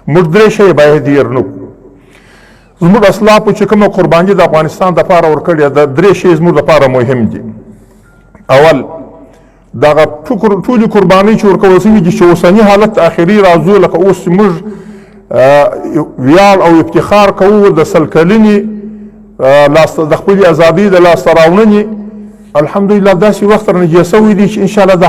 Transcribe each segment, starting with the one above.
موږ درې شی باید هېر نه کړو. زموږ اسلافو چې کومه قرباني د افغانستان دپاره ورکړې ده، درې شی زموږ دپاره مهم دي. اول دغه ټولې قربانۍ چې ورکول شوي دي چې اوسني حالت آخري راځو، لکه اوس چې موږ ویاړ او افتخار کوو د 100 کلنې د خپلې ازادۍ د لاسته راوړنې، الحمدلله داسې وخت رانږدې شوی دی چې انشاءالله د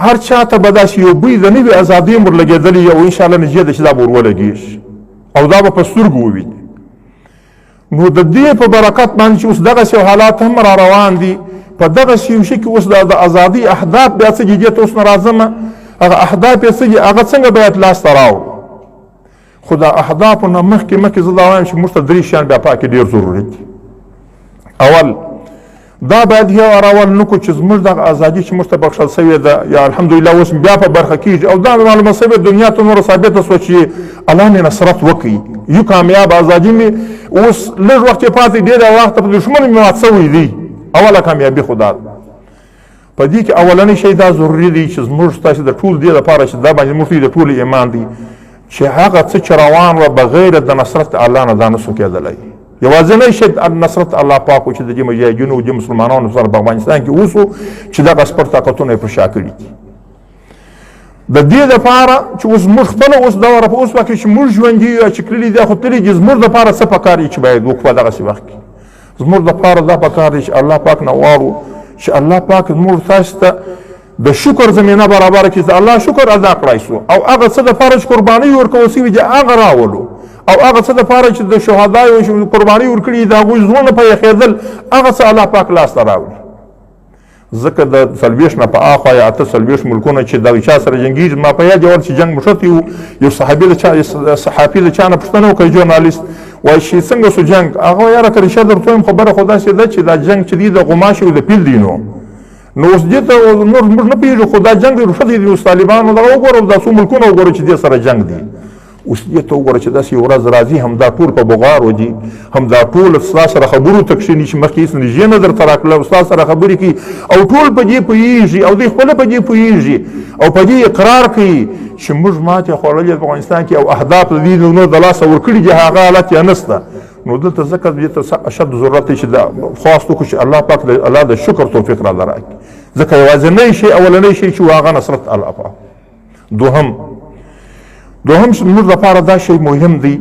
هر چا ته به داسې یو بوی د نوې ازادۍ ور لګېدلی او انشاءالله نږدې ده چې دا به ور ولګېږي او دا به په سترګو وویني. نو د دې په برکت باندې چې اوس دغسې حالات هم را روان دي، په دغسې یو شي کې اوس د ازادۍ اهداف بیا څه دي، دې ته اوس نه راځمه. هغه اهداف یې څه دي، هغه څنګه باید لاسته راوړو. خو د اهدافو نه مخکې زه دا وایم چې موږ ته درې شیان بیا پاکې ډېر ضروري دي. اول دا باید یو اول نه کړو چې زموږ دغه ازادي چې موږ ته بخښل شوې ده، یا الحمدلله اوس بیا په برخه کېږي او دا معلومه شوې دنیا ته نوره ثابته شوه چې الله مې نصرت وکړي، یو کامیاب ازادي مې اوس لږ وخت یې پاتې، ډېره وخته په دښمن مې مات شوی دی. اوله کامیابي خو دا ده. په دې کې اولنی شی دا ضروري دی چې زموږ ستاسې د ټول دې لپاره چې دا باندې موږ د ټول ایمان دی چې هغه څه چې روان وه بغیر د نصرت الله نه دا نسو کېدلی. یوازینی شی نصرت الله پاک و چې د دې مجاهدینو او د مسلمانانو سره په افغانستان کې اوس چې دغه سپر طاقتونه یې په شا کړي دي. د دې دپاره چې اوس موږ خپله اوس دوره په اوس وخت کې چې موږ ژوندي یو چې کړلي دي، خو تللي دي زموږ دپاره څه پکار دي چې باید وکړو په دغسې وخت کې. زموږ دپاره دا پکار دی چې الله پاک نه غواړو چې الله پاک زموږ تاسو ته د شکر زمینه برابره کړي، د الله شکر ادا کړای شو او هغه څه دپاره چې قربانۍ ورکول شوي دي هغه راولو، او هغه څه دپاره چې د شهدایو قربانۍ ورکړي د هغوی زړونه په یخېدل هغه څه الله پاک لاسته راوړي. ځکه د 40 نه په اخوا یا 48 ملکونه چې د چا سره جنګېږي، ما په یاد یو چې جنګ مشرتي یو صحافي د چا نه پوښتنه وکړه، ژورنالیست وایي چې څنګه سو جنګ؟ هغه یاره که رښتیا درته وایم خبره خو داسې ده چې دا جنګ چې دی د غوماشي او د پیل دی. نو اوس دې ته نور موږ نه پوهېږو، خو دا جنګ دی رښتیا دی اوس طالبانو دغه وګوره، دا څو ملکونه وګوره چې دې سره جنګ دی. اوس دې ته وګوره چې داسې یو ورځ راځي همدا ټول په بغارو دي، همدا ټول ستا سره خبرو ته کښېني چې مخکې هېڅ نږدې نه درته راکړله، ستا سره خبرې کوي او ټول په دې پوهېږي او دوی خپله په دې پوهېږي او په دې اقرار کوي چې موږ ماتې خوړلې په افغانستان کې او اهداف د دې نور د لاسه ورکړي دي، هغه حالت یې نشته. نو دلته ځکه دې ته اشد ضرورت دی چې خواست وکړو چې الله پاک الله د شکر توفیق راله راکړي، ځکه یوازینی شی اولنی شی چې هغه نصرت الله پاک. دوهم موږ لپاره دا شی مهم دی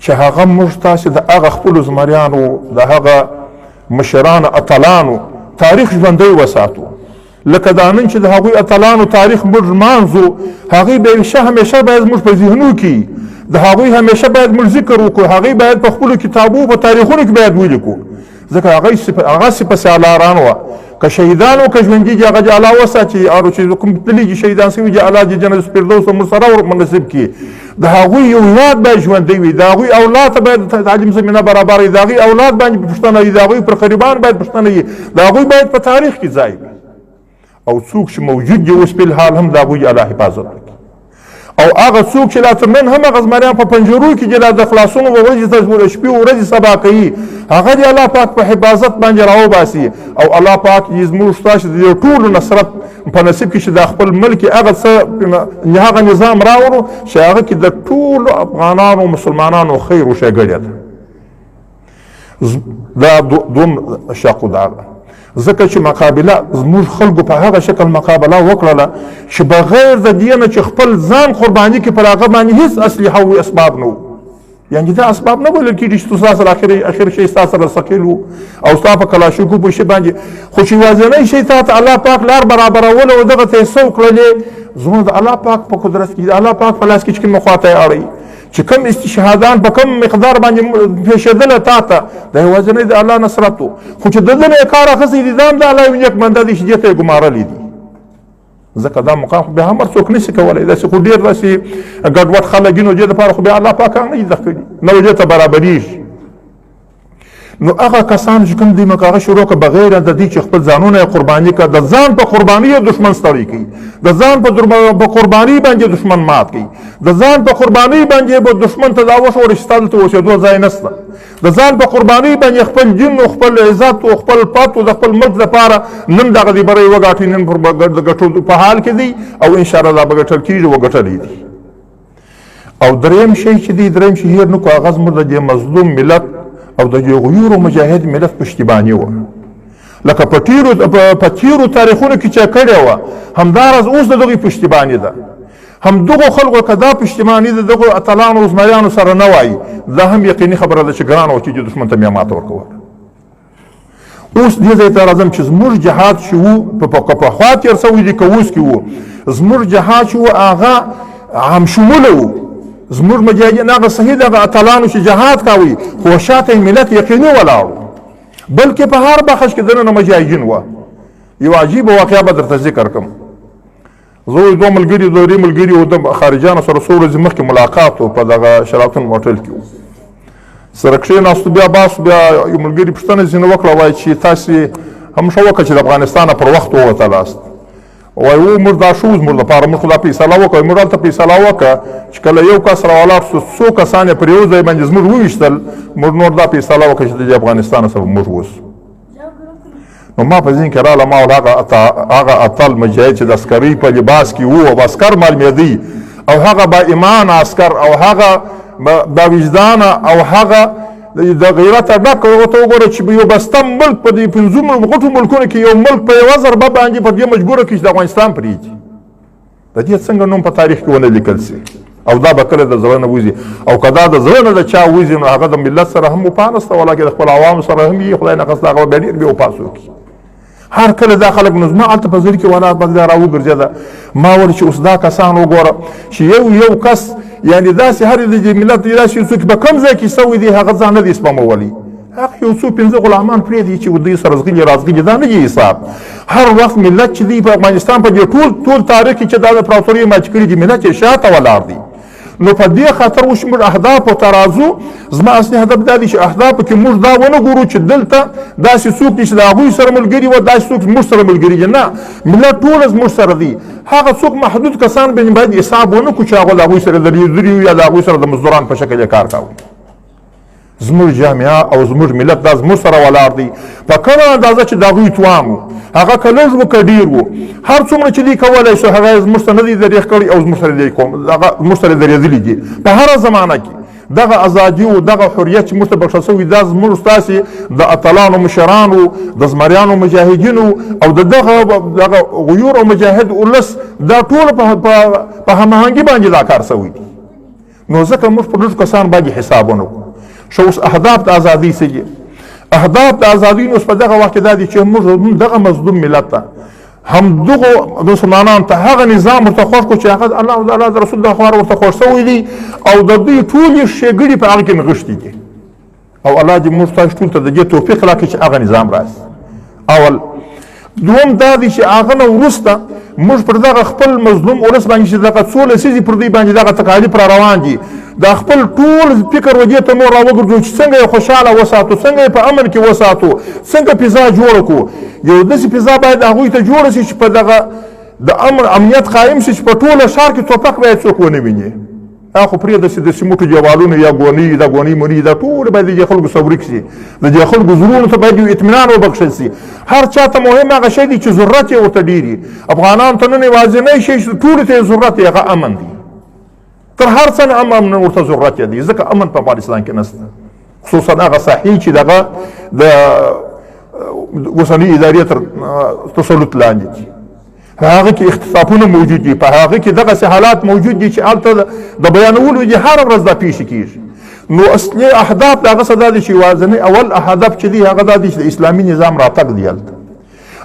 چې هغه موږ تاسې د هغه خپلو زمریانو د هغه مشرانو اتلانو تاریخ ژوندی وساتو. لکه دا نن چې د هغوی اتلانو تاریخ موږ لمانځو، هغوی به همیشه باید زموږ په ذهنو کې د هغوی همیشه باید موږ ذکر وکړو، هغوی باید په خپلو کتابو په تاریخونو کې باید ولیکو، ځکه هغه سپس الاران وه. که شهیدان و که ژوندي دي هغه دې الله وساتي، او چې کوم تللي دي شهیدان شوي دي الله دې جنت الفردوس موږ سره ورنصیب کړي. د هغوی اولاد باید ژوندی وي، د هغوی اولاد ته باید تعلیم زمینه برابره وي، د هغوی اولاد باندې پوښتنه وي، د هغوی پر قریبان باید پوښتنه وي، د هغوی باید په تاریخ کې ځای وي. او څوک چې موجود دي اوس فلحال هم د هغوی الله حفاظت وکړي. او هغه څوک چې لا تر نن هم هغه زمریان په پنجرو کې دي، د خلاصونو په ورځې ته شپې ورځې سبا کوي، هغه دې الله پاک په حفاظت باندې راوباسي او الله پاک دې زموږ ستاسو د ټولو نصرت په نصیب کې چې د خپل ملک هغه څه هغه نظام راوړو چې هغه کې د ټولو افغانانو مسلمانانو خیر او ښېګړه ده. دا دوم شاقو ده، ځکه چې مقابله زموږ خلکو په هغه شکل مقابله وکړله چې بغیر د دې نه چې خپل ځان قرباني کړي پر هغه باندې هېڅ اسلحه او اسباب نه وو. یعنې دا اسباب نه بلل کېږي چې ستا سره اخر شی ستا سره ثقیل وو او ستا په کلاشینکوف په شي باندې، خو چې یوازینی شی تا ته الله پاک لار برابرول او دغه ته یې څه وکړلې، زموږ د الله پاک په قدرت کې د الله پاک په لاس کې چې کومه خوا ته یې اړوي، چې کوم استشهادان په کوم مقدار باندې پېښېدله تا ته، دا یوازینی د الله نصرت و. خو چې د ده نه یې کار اخیستی دي، دا هم د الله یو نیک بنده دی چې دې ته یې ګمارلی دي. ځکه دا مقام خو بیا هم هر څوک نشي کولی، داسې خو ډېر داسې ګډوډ خلک دي، نو دې دپاره خو بیا الله پاک هغه نه دي زده کړي، نه دې ته برابرېږي. نو هغه کسان چې کوم دي موږ هغه شروع کړه بغیر د دې چې خپل ځانونه یې قرباني کړه، د ځان په قرباني یې دښمن ستړی کوي، د ځان په قرباني باندې دښمن مات کوي، د ځان په قرباني باندې به دښمن ته دا وښوره چې ستا دلته اوسېدو ځای نشته، د ځان په قرباني باندې خپل دین او خپل عزت او خپل پت او د خپل ملک لپاره نن دغه دې بری وګاټي، نن د ګټو په حال کې دی او انشاءالله دا به ګټل کېږي وګټلی دي. او دریم شی چې دی دریم شی هیر نه کو هغه زموږ د دې مظلوم ملت او د غیور او مجاهد ملت پشتیبانی و لکه په تیرو تاریخونو کې چې کړی وه همداراز اوس د دغې پشتیباني ده هم دغو خلکو که دا پشتیباني د دغو اتلانو او زمریانو سره نه وایي دا هم یقیني خبره ده چې ګرانه وه چې دښمن ته بیا ماته ورکوله اوس دې ځای ته راځم چې زموږ جهاد چې وو که پخوا تېر سوی دی که اوس کې وو زموږ جهاد چې وو هغه عام شموله وو زموږ مجاهدین هغه صحیح دغه اتلانو چې جهاد کوي خو شاته ملت یقیني ولاړ بلکې په هر بخش کې دننه مجاهدین وه یو عجیبه واقعه به درته ذکر کړم زه دوه ملګري درې ملګري وو د خارجیانو سره څو ورځې مخکې ملاقات و په دغه شراتون هوټل کې و سره کښېناستو بیا باسو بیا یو ملګري پوښتنه ځینې وکړه وایي چې تاسې هم ښه وکړه چې د افغانستانه پر وخت ووتلاست وایي و موږ دا ښه زموږ لپاره موږ خو دا فیصله وکړه موږ هلته فیصله وکړه چې کله یو کس راولاړ سو څو کسان یې پر یو ځای باندې زموږ وویشتل موږ نور دا فیصله وکړه چې د افغانستان سره موږ اوسو نو ما په ذهن کې راغله ما هغه اتل مجاهد چې د عسکرۍ په لباس کې وو او عسکر معلومېدی او هغه با ایمان عسکر او هغه با وجدانه او هغه د غیرت ډک ورته وګوره چې یو بسته ملک په دې پنځو غټو ملکونو کې یو ملک په یوه ضربه باندې په دې مجبوره کړي چې د افغانستان پرېږدي د دې څنګه نوم په تاریخ کې ونه لیکل سي او دا به کله د زړه نه وځي او که دا د زړه نه د چا وځي نو هغه د ملت سره هم وپانسته ولکه د خپل عوامو سره هم یې خدای ناخواسته هغه به ډېر بیا وپاس وکړي هر کله دا خلک نو زما هلته په زړه کې ولا بګدا راوګرځېده ما ویل چې اوس دا کسان وګوره چې یو کس یعنی داسې هر د ملت داسې څوک په کوم ځای کې سوی دی هغه ځان نه دی سپمولی هغه یو څو پنځه غلامان پرېږدي چې دوی سره زغلي رازغلي دا نه دی حساب هر وخت ملت چې دی په افغانستان په دې ټول تاریخ کې چې دا د امپراتورۍ مات کړي دي ملت یې شاته ولاړ دی نو په دې خاطر وشمېر اهداف او ترازو زما اصلي هدف دا دی چې اهدافو کې موږ دا ونه ګورو چې دلته داسې څوک دي چې د هغوی سره ملګري وه داسې څوک موږ سره ملګري دي نه ملت ټول زموږ سره دي هغه څوک محدود کسان باید حساب ونه کړو چې هغه د هغوی سره د لیدري یا د هغوی سره د مزدوران په شکل یې کار کوي زموږ جامعه او زموږ ملت دا زموږ سره ولاړ دی په کومه اندازه چې د هغوی توان و هغه که لږ و که ډېر و هر څومره چې دی کولی شو هغه زموږ سره نه دی دریغ کړی او زموږ سره درېدلي دي په هره زمانه کې دغه ازادي او دغه حریت چې موږ ته بخښل شوي دا زموږ ستاسې د اتلانو مشرانو د زمریانو مجاهدینو او د دغه غیور او مجاهد ولس دا ټول په هماهنګي باندې دا کار شوی دی نو ځکه موږ په لږ کسان باندې حساب ونه کړو شو اوس اهداف د ازادۍ څه دي اهداف د ازادۍ نو اوس په دغه وخت کې دا دي چې موږ دغه مظلوم ملت ته هم دغو مسلمانانو ته هغه نظام ورته خوښ کړو چې هغه الله تعالی د رسول الله خوار ورته خوښ شوی دی او د دوی ټولې ښېګړې په هغه کې نغښتي دي او الله دې موږ تاسو ټول ته د دې توفیق راکړي چې هغه نظام راسي اول دوم دا دی چې هغه نه وروسته موږ پر دغه خپل مظلوم ولس باندې چې دغه څو لسیزې پر دوی باندې دغه تکالیف را روان دي دا خپل ټول فکر ودې ته نور راوګرځو چې څنګه یې خوشحاله وساتو څنګه یې په امن کې وساتو څنګه فضا جوړه کړو یو داسې فضا باید هغوی ته جوړه شي چې په دغه د امنیت قایم شي چې په ټوله ښار کې ټوپک باید څوک ونه ویني هغه خو پرېږده چې د سیمټو دیوالونه یا ګونۍ دا ګونۍ مونۍ دا ټول باید د دې خلکو سورک شي د دې خلکو زړونو ته باید یو اطمینان وبخښل شي هر چا ته مهم هغه شی دی چې ضرورت یې ورته ډېر وي افغانانو ته نن یوازینی شی چې ټولو ته یې ضرورت دی هغه امن دی تر هر څه نه امن ورته ضرورت دی ځکه امن په افغانستان کې نشته خصوصا هغه ساحې چې دغه د اوسنۍ ادارې تر تسلط لاندې دي هغه کې اختطافونه موجود دي په هغه کې دغسې حالات موجود دي چې هلته د بیانولو دي هره ورځ دا پیښې کېږي نو اصلي اهداف د هغه څه دا دي چې یوازینی اول هدف چې دی هغه دا دی چې د اسلامي نظام راتګ دی هلته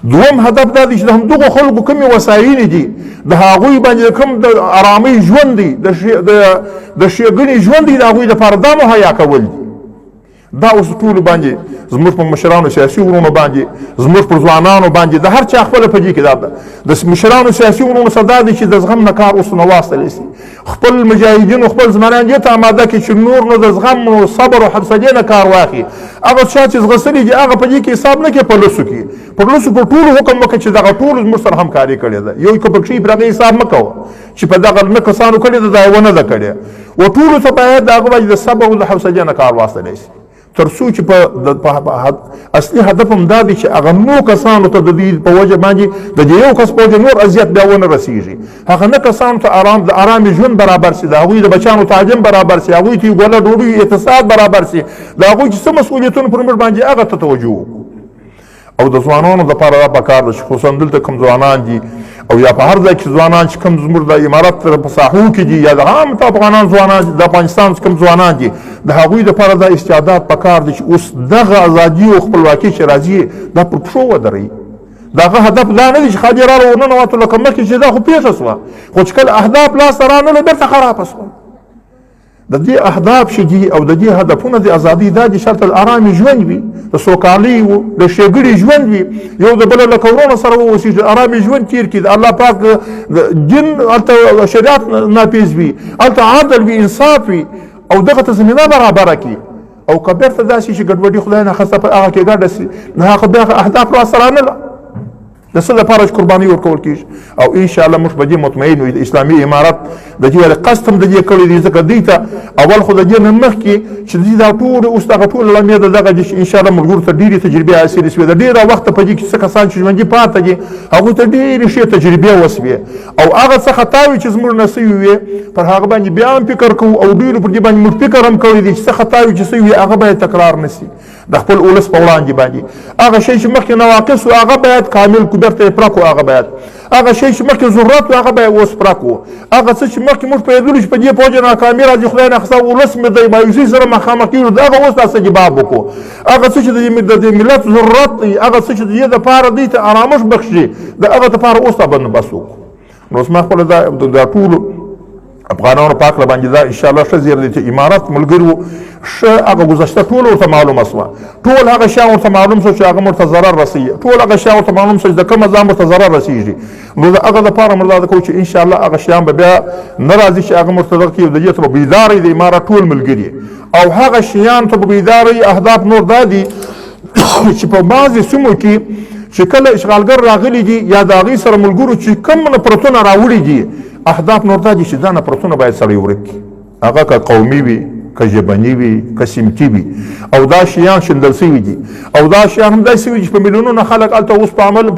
دوم هدف دا دی چې د همدغو خلکو کومې وسایلې دي د هغوی باندې کوم د ارامۍ ژوند دی د ښېګڼې ژوند دی د هغوی دپاره دا مهیا کول دي دا اوس ټولو باندې زموږ په مشرانو سیاسي ورونو باندې زموږ پر ځوانانو باندې د هر چا خپله په دې کې دا ده د مشرانو سیاسي ورونو سره دا دی چې د زغم نه کار اوس نه واخیستلی شي خپل مجاهدینو خپل زمریان دې ته اماده کړي چې نور نو د زغم او صبر او حوصلې نه کار واخلي هغه چا چې زغسلي دي هغه په دې کې حساب نه کوي په لسو کې په لسو په ټولو حکم وکړي چې دغه ټولو زموږ سره همکاري کړې ده یو که پکښې پر هغه حساب مه کوه چې په دغه نه کسانو کړې ده دا یې ونه ده کړې و ټولو ته باید د هغه باندې د صبر او د حوصلې نه کار واخیستلی شي تر څو چې په اصلي هدف هم دا دی چې هغه نو کسانو ته د دې په وجه باندې د یو کس په وجه نور اذیت بیا ونه رسیږي، هغه نه کسانو ته د ارامي ژوند برابر سي، د هغوی د بچیانو تعلیم برابر سي، هغوی ته ګوله ډوډۍ اقتصاد برابر سي، د هغوی چې څه مسؤلیتونه پر موږ باندې هغه ته توجه وکړو. او د ځوانانو دپاره دا پکار ده چې خصوصا دلته کوم ځوانان دي او یا په هر ځای کې ځوانان چې کوم زموږ د امارت په ساحو کې دي یا د عام افغانان ځوانان د افغانستان کوم ځوانان دي د هغوی دپاره دا استعداد پکار دی چې اوس دغه ازادي او خپلواکي چې راځي دا پر پښو ودروي. د هغه هدف دا نه دی چې خالي راغله ورننوتو لکه مخکې چې دا خو پیښه شوه، خو چې کله اهداف لاسته رانغله بېرته خرابه شوه. د دې اهداف چې دي او د دې هدفونه د ازادي دا دي شرط الارامي ژوند وي، د سوکالۍ و د ښېګړې ژوند وي، یو د بله له کورونو سره واوسي، د ارامي ژوند تېر کړي، د الله پاک د دین هلته شریعت نافظ وي، هلته عدل وي، انصاف وي او دغه ته زمینه برابره کړي. او که بېرته داسې چې ګډوډي خدای ناخواسته په هغه کې ګډه سي نو هغه بیا اهداف لاسته رانغله د څه لپاره چې قرباني ورکول کېږي. او انشاءالله موږ په دې مطمئن یو د اسلامي امارت د دې قصد هم د دې کړی دی، ځکه دوی ته اول خو د دې نه مخکې چې دوی دا ټول اوس دغه ټول لمې د دغه دي چې انشاءالله ملګرو ته ډېرې تجربې حاصلې شوې، د ډېره وخته په دې کې څه کسان چې ژوندي پاته دي هغوی ته ډېرې ښې تجربې وسوې او هغه څه خطاوې چې زموږ نه سوي وې پر هغه باندې بیا هم فکر کوو او ډېرو پر دې باندې موږ فکر هم کړی دی چې څه خطاوې چې سوي وي هغه باید تکرار نه سي د خپل ولس په وړاندې باندې. هغه شی چې مخکې نواقص و هغه باید کامل کو، بېرته یې پوره کړو، هغه باید هغه شی چې مخکې ضرورت و هغه باید اوس پوره کړو، هغه څه چې مخکې موږ پوهېدلو چې په دې په وجه ناکامي راځي خدای ناخواسته ولس مې د مایوسۍ سره مخامخ کېږو د هغه اوس تاسو جواب وکړو، هغه څه چې د ملت ضرورت دی، هغه څه چې د دې دپاره دوی ته ارامش بخښي د هغه دپاره اوس ته بندوبست وکړو. نو زما خپله دا ټولو افغانانو پاک له باندې دا انشاءالله ښه زیر دی چې امارت ملګري وو ښه هغه ګذشته ټول ورته معلومه شوه، ټول هغه شیان ورته معلوم شو چې هغه ورته ضرر رسوي، ټول هغه شیان ورته معلوم شو چې د کومه ځان ورته ضرر رسېږي. نو د هغه دپاره موږ دا کوو چې انشاءالله هغه شیان به بیا نه راځي چې هغه ورته دغه کړي، د دې ته به بیداره د امارت ټول ملګري او هغه شیان ته به بیداره اهداف نور دا دي چې په بعضې سیمو کې چې کله اشغالګر راغلي دي یا د هغې سره ملګرو چې کوم نفرتونه راوړي دي اهداف نور دا دي چې دا نفرتونه باید سړی ورک کړي، هغه که قومي وي که ژبني وي که سمتي وي او دا شیان شندل سوي دي او دا شیان هم داسې وي چې په میلیونونه خلک هلته اوس په عمل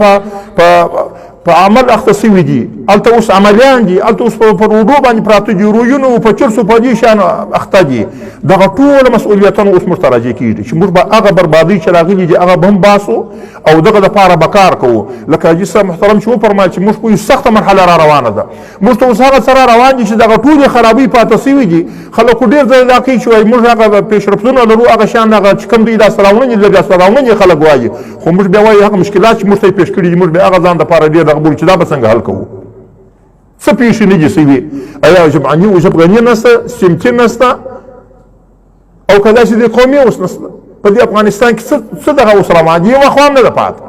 په عمل اخته سوي دي، هلته اوس عملیان دي، هلته اوس په روډو باندې پراته دي، رویونو په چرسو په دې شیانو اخته دي. دغه ټوله مسؤلیتونه اوس موږ ته راجع کېږي چې موږ به هغه بربادۍ چې راغلي دي هغه به هم باسو او دغه دپاره به کار کوو. لکه حاجي صاحب محترم چې وفرمایل چې موږ په یو سخته مرحله را روانه ده، موږ ته اوس هغه څه را روان دي چې دغه ټولې خرابۍ پاته سوي دي. خلکو ډېر ځای دا کوي چې وایي موږ هغه پیشرفتونه لرو، هغه شیان هغه چې کوم دوی لاسته راوړنې لږ لاسته راوړنې خلک وایي، خو موږ بیا وایي هغه مشکلات چې موږ ته یې پیش کړي دي موږ بیا هغه ځان دپاره ډېر دغه بولو چې دا به څنګه حل کوو. څه پیښې نه دي سوي، ایا ژبغني نسته، سمتي نسته او که داسې د قومي اوس نسته په دې افغانستان کې څه دغه اوس روان دي، یو اخوان نه ده پاته.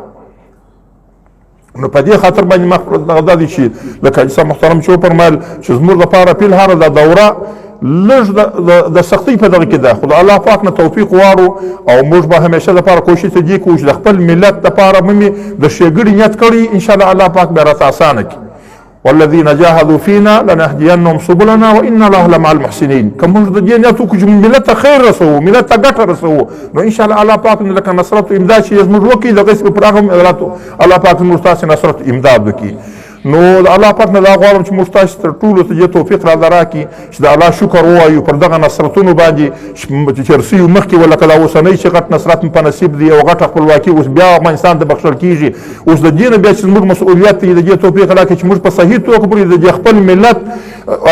نو په دې خاطر باندې ما دا دي چې لکه حاجي صاحب محترم چې وفرمایل چې زموږ دپاره فی الحال دا دوره لږ د سختۍ په دغه کې ده، خو د الله پاک نه توفیق غواړو او موږ به همیشه دپاره کوشش ته دې کوو چې د خپل ملت دپاره مې د ښېګړې نیت کړی انشاءالله الله پاک به راته اسانه کړي. والذین جاهدوا فینا لنهدینهم سبلنا وان الله لمع المحسنین. که موږ د دې نیت وکړو چې ملت ته خیر رسوو، ملت ته ګټه رسوو، نو انشاءالله الله پاک لکه نصرت و امداد چې زموږ وکړي دغسې به پر هغه الله پاک موږ تاسې نصرت و امداد وکړي. نو د الله پاک نه دا غواړم چې موږ تاسې تر ټولو ته دې توفیق راله راکړي چې د الله شکر ووایو پر دغه نصرتونو باندې چې رسیو مخکې ولکه دا اوسنی چې غټ نصرت په نصیب دی او غټه خپلواکي اوس بیا افغانستان ته بخښل کېږي. اوس د دې نه بیا چې زموږ مسؤلیت دی د دې توفیق راکړي چې موږ په صحیح توګه پورې د خپل ملت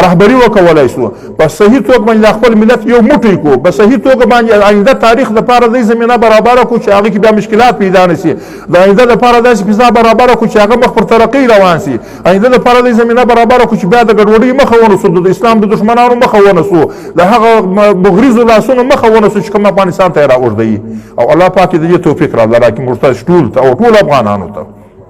رهبري وکولای شو، په صحیح توګه باندې د خپل ملت یو موټی کو، په صحیح توګه باندې آینده تاریخ دپاره دې زمینه برابره کړو چې هغې کې بیا مشکلات پیدا نه سي، د آینده دپاره داسې فضا برابره کړو چې هغه مخ پر ترقۍ روان سي، آینده دپاره دې زمینه برابره کړو چې بیا د ګډوډۍ مخه ونیسو، د اسلام د دښمنانو مخه ونیسو، د هغه بغریزو لاسونو مخه ونیسو چې کوم افغانستان ته یې راوږدوي. او الله پاک دې توفیق راله راکړي موږ تاسې ټولو ته او ټولو افغانانو ته.